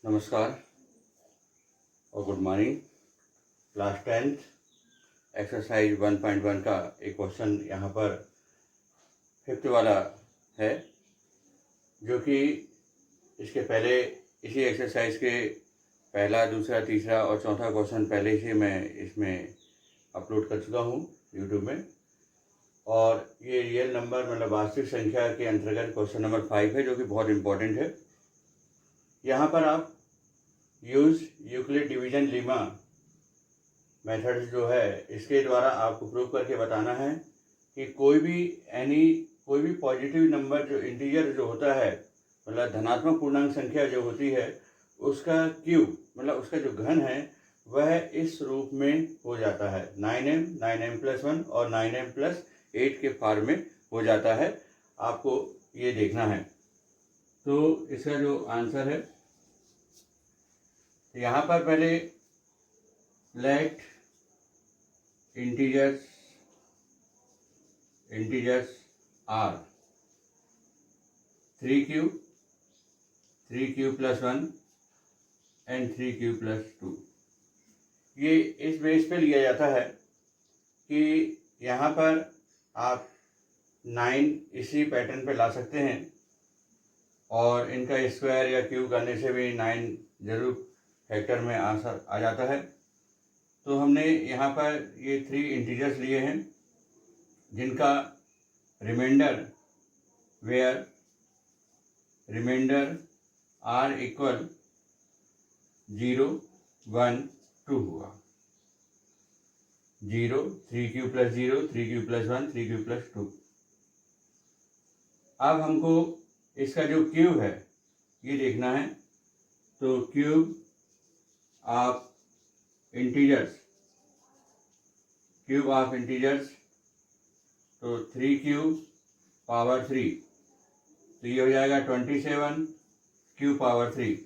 नमस्कार और good morning. Class 10th exercise 1.1 का एक क्वेश्चन यहाँ पर 5th वाला है, जो कि इसके पहले इसी एक्सरसाइज के पहला, दूसरा, तीसरा और चौथा क्वेश्चन पहले से मैं इसमें अपलोड कर चुका हूँ यूट्यूब में। और ये रियल नंबर मतलब वास्तविक संख्या के अंतर्गत क्वेश्चन नंबर 5 है, जो कि बहुत इम्पोर्टेंट है। यहाँ पर आप use Euclid division Lima method जो है, इसके द्वारा आपको प्रूव करके बताना है कि कोई भी पॉजिटिव नंबर जो इंटीजर जो होता है, मतलब धनात्मक पूर्णांक संख्या जो होती है, उसका क्यूब मतलब उसका जो घन है वह इस रूप में हो जाता है 9m 9m+1 और 9m+8 के फॉर्म में हो जाता है। आपको ये देखना है। तो इसका जो आंसर है, यहाँ पर पहले late integers are 3q 3q+1 and 3q+2। ये इस बेस पे लिया जाता है कि यहाँ पर आप 9 इसी पैटर्न पे ला सकते हैं और इनका स्क्वायर या क्यूब करने से भी 9 जरूर फैक्टर में आ जाता है। तो हमने यहाँ पर ये 3 इंटीजर्स लिए हैं, जिनका रिमाइंडर आर इक्वल 0 1 2 हुआ। 0 3q+0 3q+1 3q+2। अब हमको इसका जो क्यूब है ये देखना है। तो क्यूब ऑफ इंटीजर्स तो 3q⁴, तो ये हो जाएगा 27q⁴,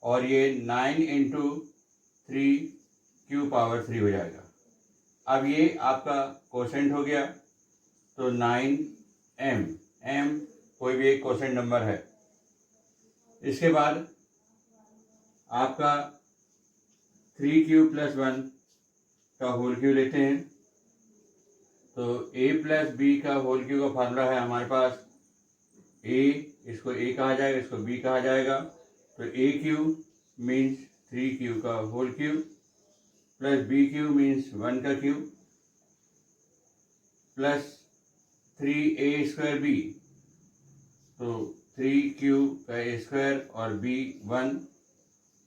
और ये 9 × 3q⁴ हो जाएगा। अब ये आपका कोसेंट हो गया। तो 9m कोई भी एक कोसेंट नंबर है। इसके बाद आपका 3q+1 का होल क्यूब लेते हैं। तो a+b का होल क्यूब का फार्मूला है हमारे पास a, इसको a कहा जाएगा, इसको b कहा जाएगा। तो a³ मीन्स 3q का whole cube plus b³ means 1 का क्यूब प्लस 3a²b, तो 3q का स्क्वायर और b 1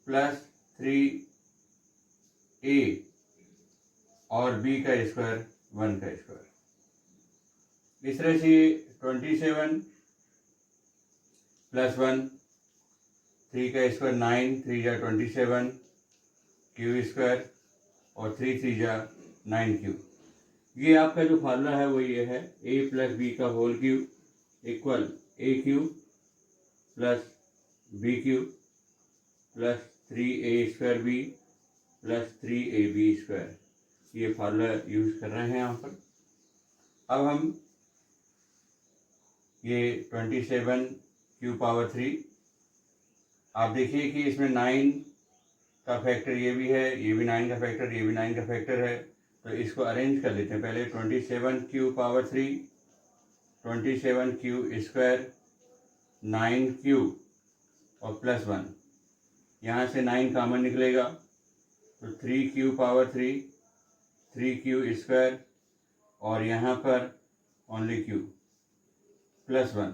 प्लस 3a और b का स्क्वायर 1 का स्क्वायर। इस तरह से 27 + 1 3 का स्क्वायर 9 3 जा 27 क्यू स्क्वायर और 3 3 जा 9q। ये आपका जो फार्मूला है वो ये है a + b का whole cube equal a³ + b³ + 3a²b + 3ab²। ये फार्मूला यूज कर रहे हैं यहाँ पर। अब हम ये 27q⁴, आप देखिए कि इसमें 9 का फैक्टर ये भी है, ये भी 9 का फैक्टर, ये भी 9 का फैक्टर है। तो इसको अरेंज कर लेते हैं। पहले 27q⁴, 27q², 9q और +1, यहाँ से 9 कॉमन निकलेगा। तो 3q⁴, 3q² और यहाँ पर ओनली q +1।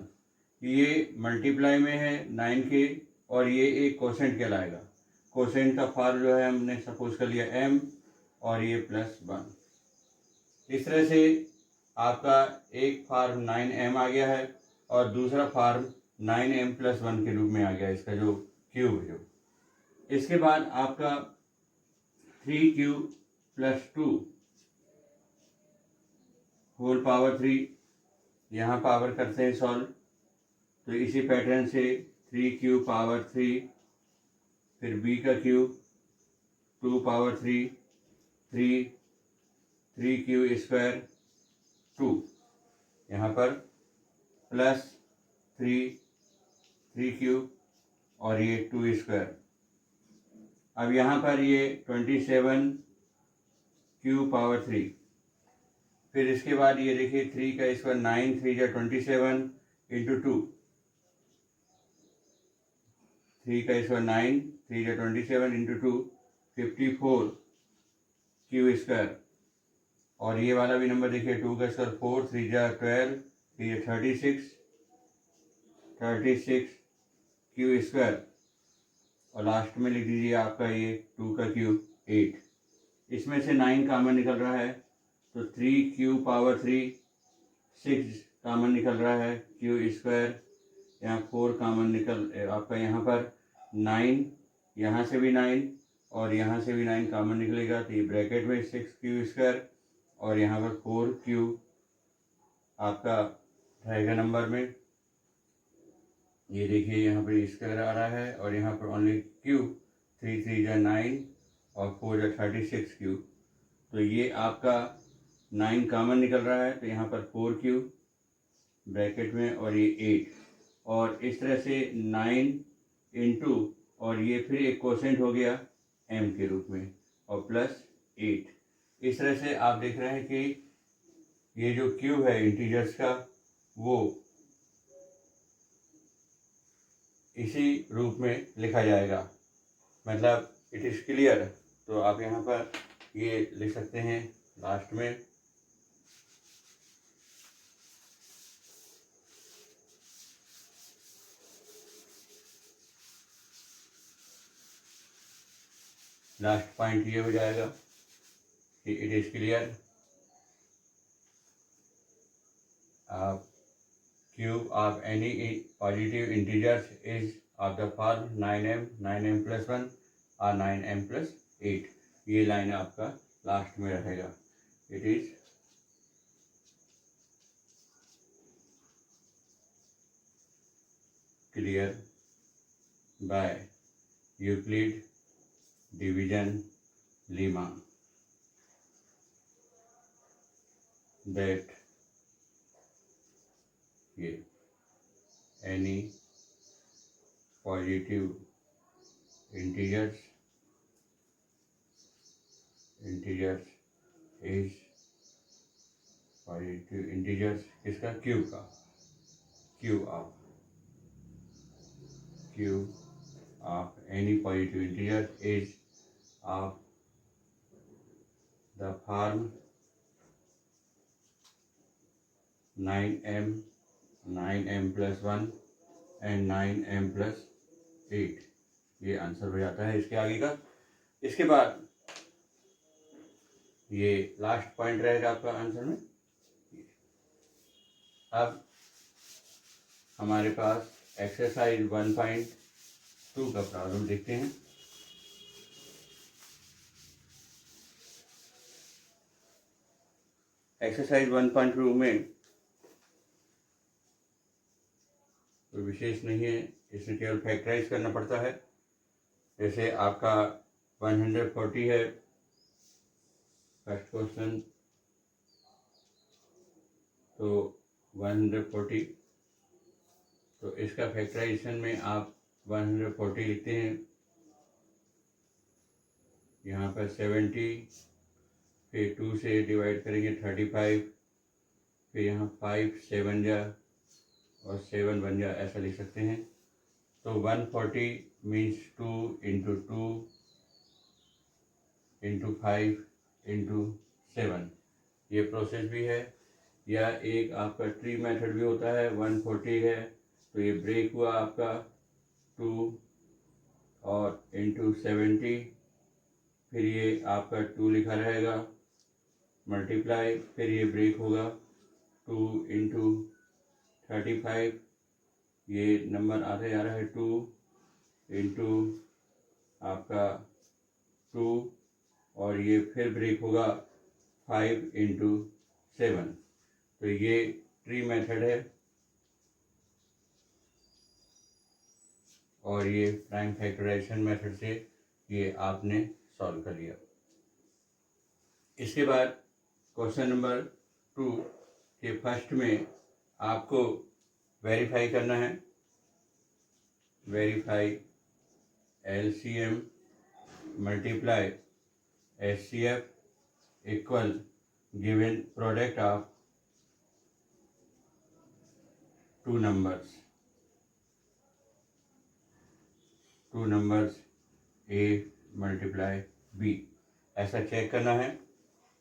ये मल्टीप्लाई में है 9 के, और ये एक कोसेंट कहलाएगा। कोसेंट का फॉर्म जो है हमने सपोज कर लिया m, और ये +1। इस तरह से आपका एक फॉर्म 9m आ गया है और दूसरा फॉर्म 9m+1 के रूप में आ गया, इसका जो क्यूब है। इसके बाद आपका 3q+2 होल पावर 3, यहाँ पावर करते हैं सॉल्व। तो इसी पैटर्न से 3q⁴, फिर b का क्यूब 2⁴, 3q² 2, यहाँ पर प्लस 3 3q और ये 2 स्क्वायर। अब यहाँ पर ये 27 क्यू पावर 3। फिर इसके बाद ये देखिए 3 का स्क्वायर 9 3 जा 27 इंटू 2। 3 का स्क्वायर 9 3 जा 27 इंटू 2 54 क्यू स्क्वायर। और ये वाला भी नंबर देखिए 2 का स्क्वायर 4 3 जा 12 3 जा 36 क्यू स्क्वायर। और लास्ट में लिख दीजिए आपका ये 2 का क्यूब 8। इसमें से 9 कॉमन निकल रहा है तो 3 क्यू पावर 3 6 कॉमन निकल रहा है क्यू स्क्वायर। यहाँ 4 कॉमन निकल आपका यहाँ पर 9, यहाँ से भी 9 और यहाँ से भी 9 कॉमन निकलेगा तो ये ब्रैकेट में 6 क्यू स्क्वायर और यहाँ पर 4 क्यू आपका रहेगा नंबर में। ये देखिए यहाँ पर स्क्वायर आ रहा है और यहाँ पर ओनली क्यू 3 3 जा 9 और 4 जा 36 क्यू। तो ये आपका 9 कॉमन निकल रहा है तो यहाँ पर 4 क्यू ब्रैकेट में और ये 8 और इस तरह से 9 इंटू और ये फिर एक कोसेंट हो गया m के रूप में और प्लस 8। इस तरह से आप देख रहे हैं कि ये जो क्यूब है इंटीजर्स का वो इसी रूप में लिखा जाएगा। मतलब इट इज़ क्लियर। तो आप यहाँ पर ये लिख सकते हैं लास्ट में लास्ट पॉइंट ये हो जाएगा कि इट इज़ क्लियर। आप cube of any positive integers is of the form 9m 9m plus 1 और 9m प्लस 8। ये लाइन आपका लास्ट में रहेगा। It is clear by Euclid division lemma that ये any positive integers is positive integers किसका cube का cube of any positive integer is of the form 9m plus 1 and 9m plus 8। ये answer हो जाता है इसके आगे का। इसके बाद ये लास्ट पॉइंट रहेगा आपका आंसर में। अब हमारे पास एक्सरसाइज 1.2 का प्रॉब्लम देखते हैं। एक्सरसाइज 1.2 में कोई विशेष नहीं है, इसमें केवल फैक्टराइज करना पड़ता है। जैसे आपका 140 है फर्स्ट क्वेश्चन, तो 140 तो इसका फैक्टराइजेशन में आप 140 लिखते हैं। यहाँ पर 70 फिर 2 से डिवाइड करेंगे 35 फिर यहाँ 5 7 जा और 7 बन जा, ऐसा लिख सकते हैं। तो 140 मीन्स 2 इंटू 2 इंटू 5 इंटू 7। ये प्रोसेस भी है। या एक आपका ट्री मेथड भी होता है। 140 है तो ये ब्रेक हुआ आपका 2 और इंटू 70 फिर ये आपका 2 लिखा रहेगा मल्टीप्लाई फिर ये ब्रेक होगा 2 इंटू 35। ये नंबर आते जा रहा है 2 इंटू आपका 2 और ये फिर ब्रेक होगा 5 इंटू 7। तो ये ट्री मेथड है और ये प्राइम फैक्टराइजेशन मेथड से ये आपने सॉल्व कर लिया। इसके बाद क्वेश्चन नंबर 2 के फर्स्ट में आपको वेरीफाई करना है। Verify LCM multiply HCF equal given product of two numbers A multiply B। ऐसा चेक करना है।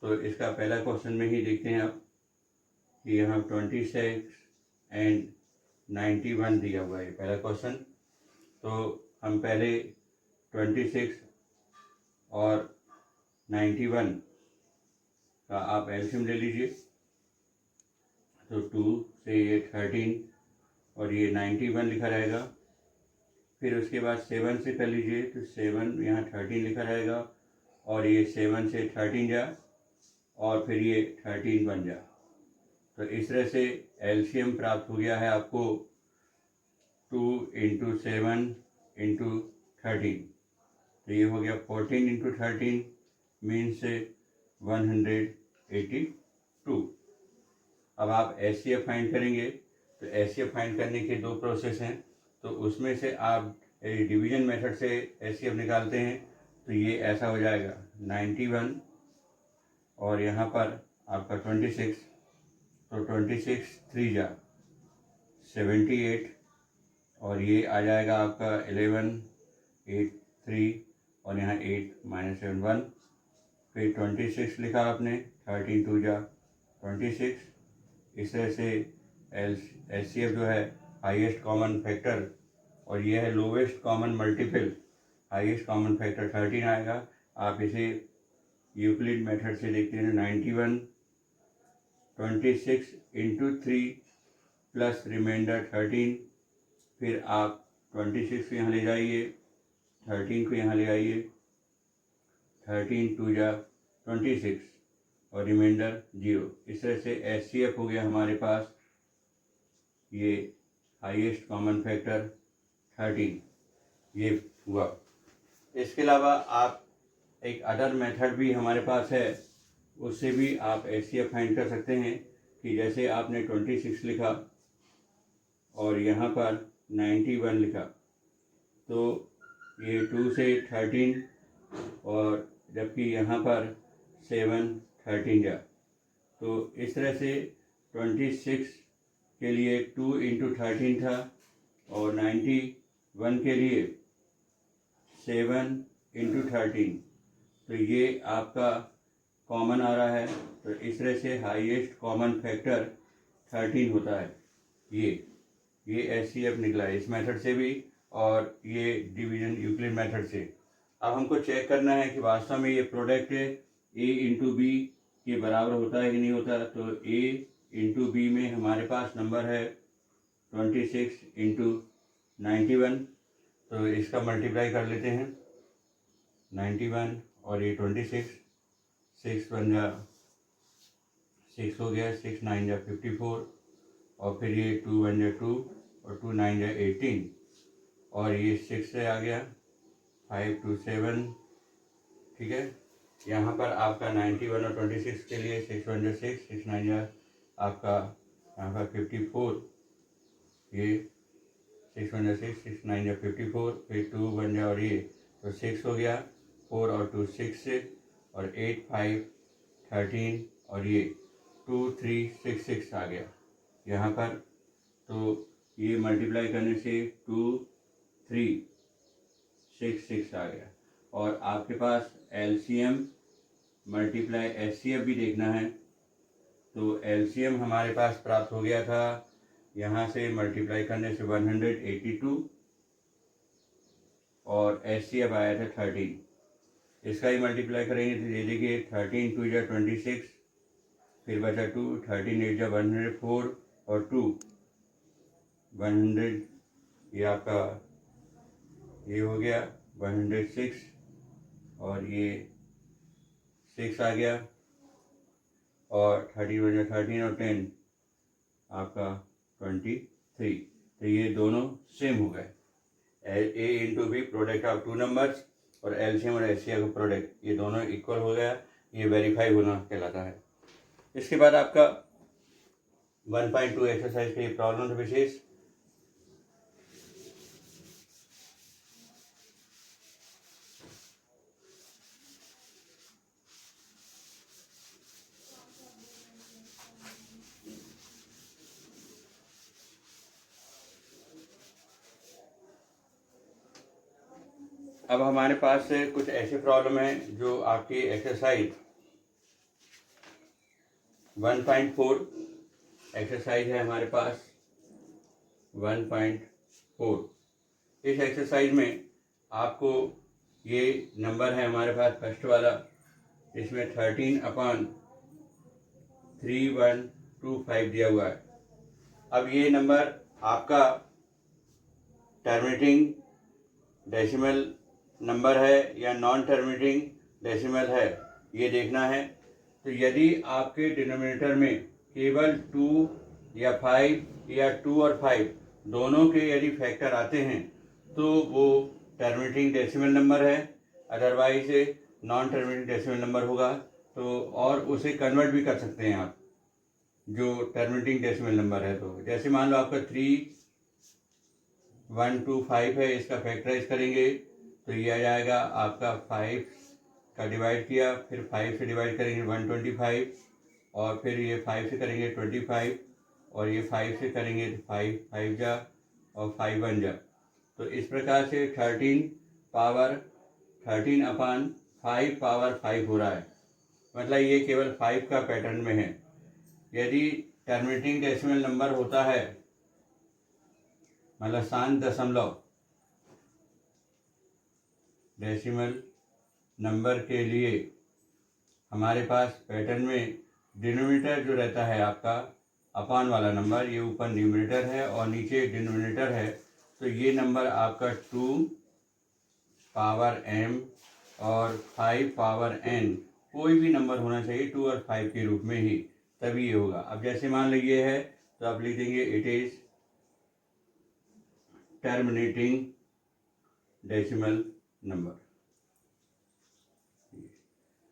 तो इसका पहला क्वेश्चन में ही देखते हैं आप कि यहाँ 26 एंड 91 दिया हुआ है पहला क्वेश्चन। तो हम पहले 26 और 91 का आप एलसीएम ले लीजिए। तो 2 से ये 13 और ये 91 लिखा रहेगा। फिर उसके बाद 7 से कर लीजिए तो 7 यहाँ 13 लिखा रहेगा और ये 7 से 13 जा और फिर ये 13 बन जा। तो इस तरह से एलसीएम प्राप्त हो गया है आपको 2 इंटू 7 इंटू 13। तो ये हो गया 14 इंटू 13 मीन्स 182। अब आप एचसीएफ फाइंड करेंगे। तो एचसीएफ फाइंड करने के दो प्रोसेस हैं। तो उसमें से आप डिवीजन मेथड से एचसीएफ निकालते हैं। तो ये ऐसा हो जाएगा 91 और यहाँ पर आपका 26। तो 26 3 जा 78 और ये आ जाएगा आपका 11 8 3 और यहाँ 8 -7 1। फिर 26 लिखा आपने 13 2 जा 26। इस तरह से एचसीएफ जो है हाईएस्ट कॉमन फैक्टर और ये है lowest common multiple. Highest common factor 13 आएगा। आप इसे यूक्लिड मेथड से देखते हैं 91 26 इंटू 3 प्लस रिमाइंडर 13। फिर आप 26 को यहाँ ले जाइए 13 को यहाँ ले आइए 13 2 जा 26 और रिमाइंडर 0। इस तरह से एचसीएफ हो गया हमारे पास ये हाईएस्ट कॉमन फैक्टर 13 ये हुआ। इसके अलावा आप एक अदर मेथड भी हमारे पास है, उससे भी आप एचसीएफ फाइंड कर सकते हैं। कि जैसे आपने 26 लिखा और यहाँ पर 91 लिखा तो ये 2 से 13 और जबकि यहाँ पर 7 13 जा। तो इस तरह से 26 के लिए 2 इंटू 13 था और 91 के लिए 7 इंटू 13। तो ये आपका कॉमन आ रहा है। तो इस तरह से हाईएस्ट कॉमन फैक्टर 13 होता है। ये एचसीएफ निकला है इस मेथड से भी और ये डिवीजन यूक्लिड मेथड से। अब हमको चेक करना है कि वास्तव में ये प्रोडक्ट ए इंटू बी के बराबर होता है कि नहीं होता। तो ए इंटू बी में हमारे पास नंबर है 26 इंटू 91। तो इसका मल्टीप्लाई कर लेते हैं 91 और ये 26 6 1 जा 6 हो गया 6 9 जा 54 और फिर ये 2 1 जा 2 और 2 9 जा 18 और ये 6 से आ गया 5 2 7। ठीक है। यहाँ पर आपका 91 और 26 के लिए 6 1 जा 6 6 9 जा आपका यहाँ पर 54। ये 6 1 जा 6 6 9 जा 54 फिर 2 1 जा और ये तो 6 हो गया 4 और 2 6 से और 8 5 13 और ये 2 3 6 6 आ गया यहाँ पर। तो ये मल्टीप्लाई करने से 2 3 6 6 आ गया। और आपके पास एलसीएम मल्टीप्लाई एचसीएफ भी देखना है। तो एलसीएम हमारे पास प्राप्त हो गया था यहाँ से मल्टीप्लाई करने से 182 और एचसीएफ आया था 13। इसका ही मल्टीप्लाई करेंगे तो दे देखिए 13 2 जा 26 फिर बचा 2 13 8 जा 104 और 2 100 ये आपका ये हो गया 106 और ये 6 आ गया और 13 बचा 13 और 10 आपका 23। तो ये दोनों सेम हो गए। A into B product of two numbers और एलसीएम और एचसीएफ का प्रोडक्ट ये दोनों इक्वल हो गया। ये वेरीफाई होना कहलाता है। इसके बाद आपका 1.2 एक्सरसाइज के प्रॉब्लम विशेष अब हमारे पास कुछ ऐसे प्रॉब्लम है जो आपकी एक्सरसाइज 1.4 एक्सरसाइज है हमारे पास 1.4। इस एक्सरसाइज में आपको ये नंबर है हमारे पास फर्स्ट वाला, इसमें 13/3125 दिया हुआ है। अब ये नंबर आपका टर्मिनेटिंग डेसिमल नंबर है या नॉन टर्मिनेटिंग डेसिमल है, ये देखना है। तो यदि आपके डिनोमिनेटर में केवल 2 या 5 या 2 और 5 दोनों के यदि फैक्टर आते हैं तो वो टर्मिनेटिंग डेसिमल नंबर है, otherwise non terminating decimal number होगा। तो और उसे कन्वर्ट भी कर सकते हैं आप, जो टर्मिनेटिंग डेसिमल नंबर है। तो जैसे मान लो आपका 3125 है, इसका फैक्टराइज करेंगे तो ये आ जाएगा आपका 5 का डिवाइड किया, फिर 5 से डिवाइड करेंगे 125, और फिर ये 5 से करेंगे 25, और ये 5 से करेंगे तो 5 5 जा और 5 1 जा। तो इस प्रकार से 13/5 पावर 5 हो रहा है। मतलब ये केवल 5 का पैटर्न में है। यदि टर्मिनेटिंग डेसिमल नंबर होता है, मतलब 7 दशमलव डेसिमल नंबर के लिए हमारे पास पैटर्न में डिनोमिनेटर जो रहता है आपका अपान वाला नंबर, ये ऊपर न्यूमिनेटर है और नीचे डिनोमिनेटर है। तो ये नंबर आपका 2 पावर m और 5 पावर n कोई भी नंबर होना चाहिए 2 और 5 के रूप में ही, तभी ये होगा। अब जैसे मान लीजिए है तो आप लिख देंगे it is terminating decimal number.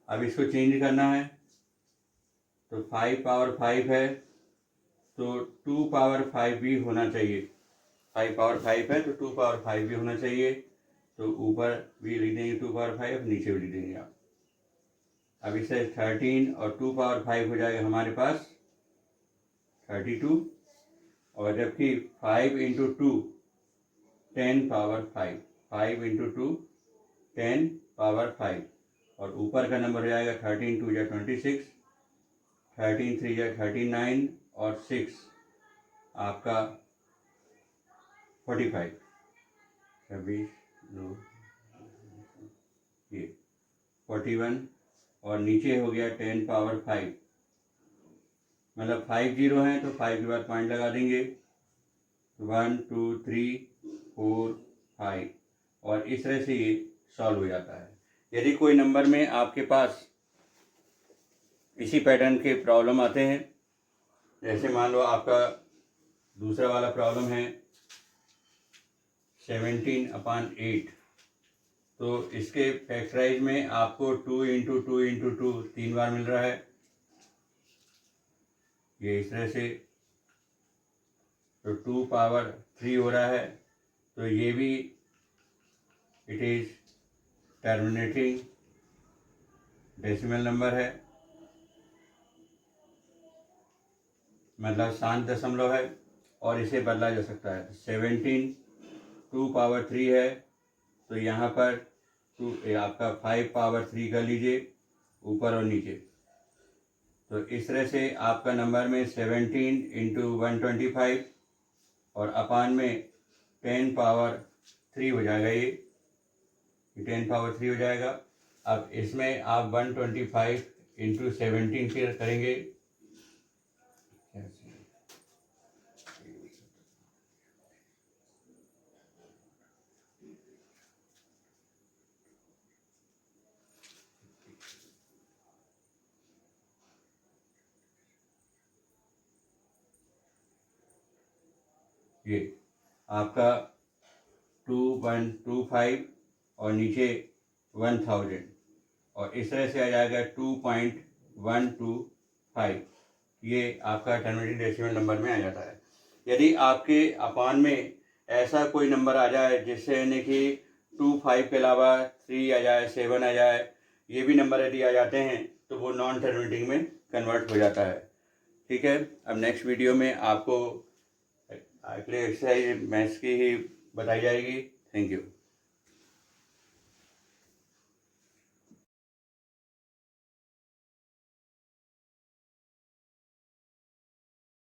अब इसको चेंज करना है तो 5 पावर 5 है तो 2 पावर 5 भी होना चाहिए। 5 पावर 5 है तो 2 पावर 5 भी होना चाहिए। तो ऊपर भी लिख देंगे 2 पावर 5, नीचे भी लिख देंगे आप। अब इससे 13 और 2 पावर 5 हो जाएगा हमारे पास 32, और जबकि 5 इंटू 2 10 पावर 5, 5 इंटू 2 10 पावर 5, और ऊपर का नंबर हो जाएगा 13 2 या 26, 13 3 या 39, और 6 आपका 45, 26 2 ये 41, और नीचे हो गया 10 पावर 5। मतलब 5 जीरो हैं तो 5 के बाद पॉइंट लगा देंगे, 1 2 3 4 5, और इस तरह से ये सॉल्व हो जाता है। यदि कोई नंबर में आपके पास इसी पैटर्न के प्रॉब्लम आते हैं, जैसे मान लो आपका दूसरा वाला प्रॉब्लम है 17/8, तो इसके फैक्टराइज में आपको 2 इंटू 2 इंटू 2 3 बार मिल रहा है, ये इस तरह से। तो 2 पावर 3 हो रहा है, तो ये भी it is terminating decimal number है, मतलब 7 दशमलव है, और इसे बदला जा सकता है। 17 2 पावर 3 है तो यहाँ पर 2 आपका 5 पावर 3 कर लीजिए ऊपर और नीचे। तो इस तरह से आपका नंबर में 17 इंटू 125 और अपान में 10 पावर 3 हो जाएगा, ये 10 पावर 3 हो जाएगा। अब इसमें आप 125 इंटू 17 फिर करेंगे, ये आपका 2.25 और नीचे 1000, और इस तरह से आ जाएगा 2.125। ये आपका टर्मिनेटिंग डेसिमल नंबर में आ जाता है। यदि आपके अपान में ऐसा कोई नंबर आ जाए जिससे यानी कि 2 5 के अलावा 3 आ जाए, 7 आ जाए, ये भी नंबर यदि आ जाते हैं तो वो नॉन टर्मिनेटिंग में कन्वर्ट हो जाता है। ठीक है, अब नेक्स्ट वीडियो में आपको अगले एक्सरसाइज मैथ्स की ही बताई जाएगी। Thank you.